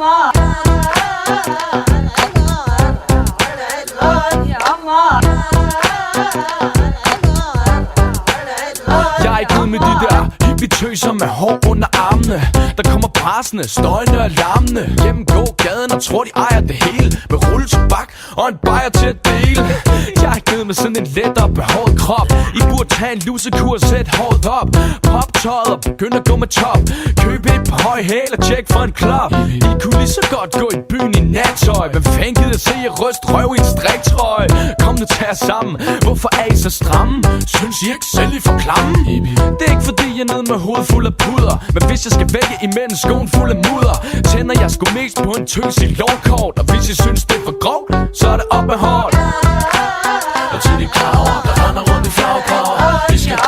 Jeg er ikke ude med de der hippie-tøser med hår under armene, der kommer pressende, støjende og larmende gennemgå gaden og tror de ejer det hele, med rulletobak og en bajer til at dele. Jeg er ikke nede med sådan en lettere behåret krop. I burde tage en lusekur og sæt håret op, pop tøjet og begynd at gå med top. Køb et par høje hæl og tjek for en klop. I kunne lige så godt gå i byen i nattøj. Hvem fanden gider se jer ryst røv i en striktrøje? Kom nu, tag jer sammen. Hvorfor er I så stramme? Synes I ikke selv I for klamme? Det er ikke fordi jeg er nede med hovedet fuld af puder, men hvis jeg skal vælge imellem skoen fuld af mudder, tænder jeg sgu mest på en tøs i lovkort. Og hvis I synes det er for grovt, så er det op med hårdt. Og til de kraver, der render rundt i flagkår. Vi skal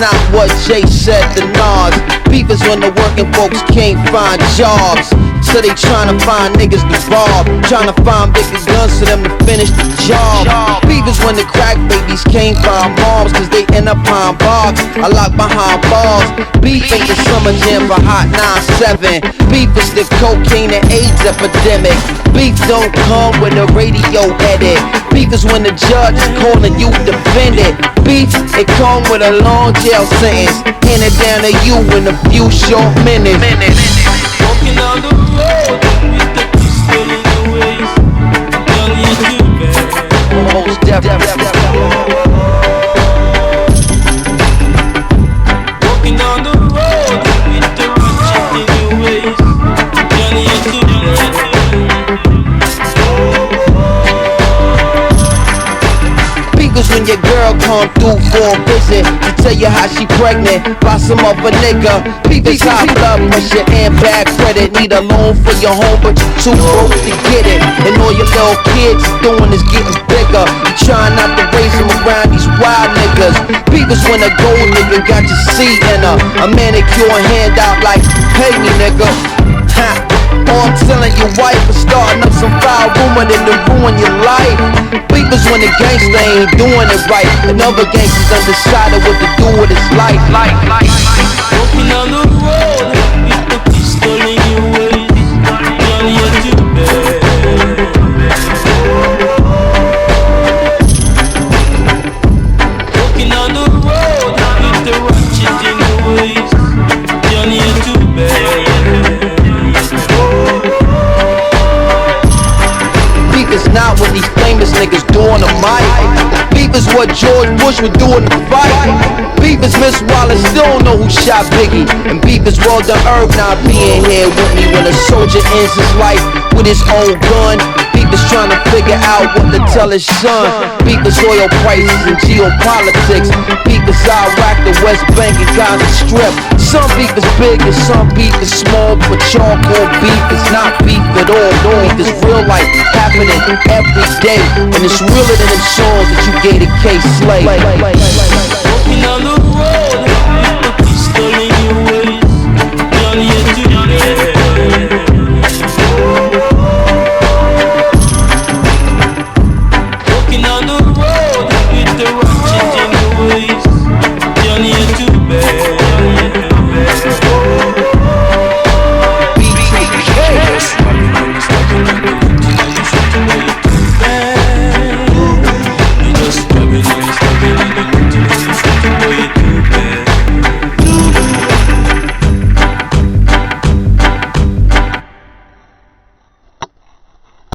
not what Jay said to Nas. Beef is when the working folks can't find jobs, so they tryna find niggas to rob, tryna find bigger guns for them to finish the job. Beef is when the crack babies can't find moms, cause they end up behind bars, I lock behind bars. Beef ain't the summer jam for Hot 97. Beef is the cocaine and AIDS epidemic. Beef don't come with a radio edit. Beef is when the judge is calling you defendant. Beef, it come with a long jail sentence, handed down to you in a few short minutes. Walking down the road with the pistol in the waist, girl, you too bad. Most definitely. Walking down the road with the ratchet in your waist, girl, you too bad. Beef is when your girl come through for a visit to tell you how she pregnant by some other nigga. Beef is high blood pressure and bad credit. Need a loan for your home, but you too broke to get it. And all your little kids doing is getting bigger. You trying not to raise them around these wild niggas. Beef is when a gold nigga got your seat in her, a manicure hand out like, pay me nigga. Ha. Or I'm telling your wife for starting up some foul rumor that to ruin your life. Beef is when the gangster ain't doing it right, and other gangsters undecided what to do with his life. Walking down the road with the pistol in your waist, girl, you too bad. Walking down the road with the ratchet in your waist, girl, you too bad. Beef is not what these famous niggas do on the mic. Beef is what George Bush would do in the fight. Beef is Miss Wallace, still don't know who shot Biggie. And beef is Walter Irv not being here with me when a soldier ends his life with his own gun. Beef is trying to figure out what to tell his son. Beef is oil prices and geopolitics. Beef is Iraq, the West Bank and Gaza Strip. Some beef is big and some beef is small, but charcoal beef is not beef at all. Beef is real life happening every day, and it's realer than them songs that you gave to K-Slay. Walking down the road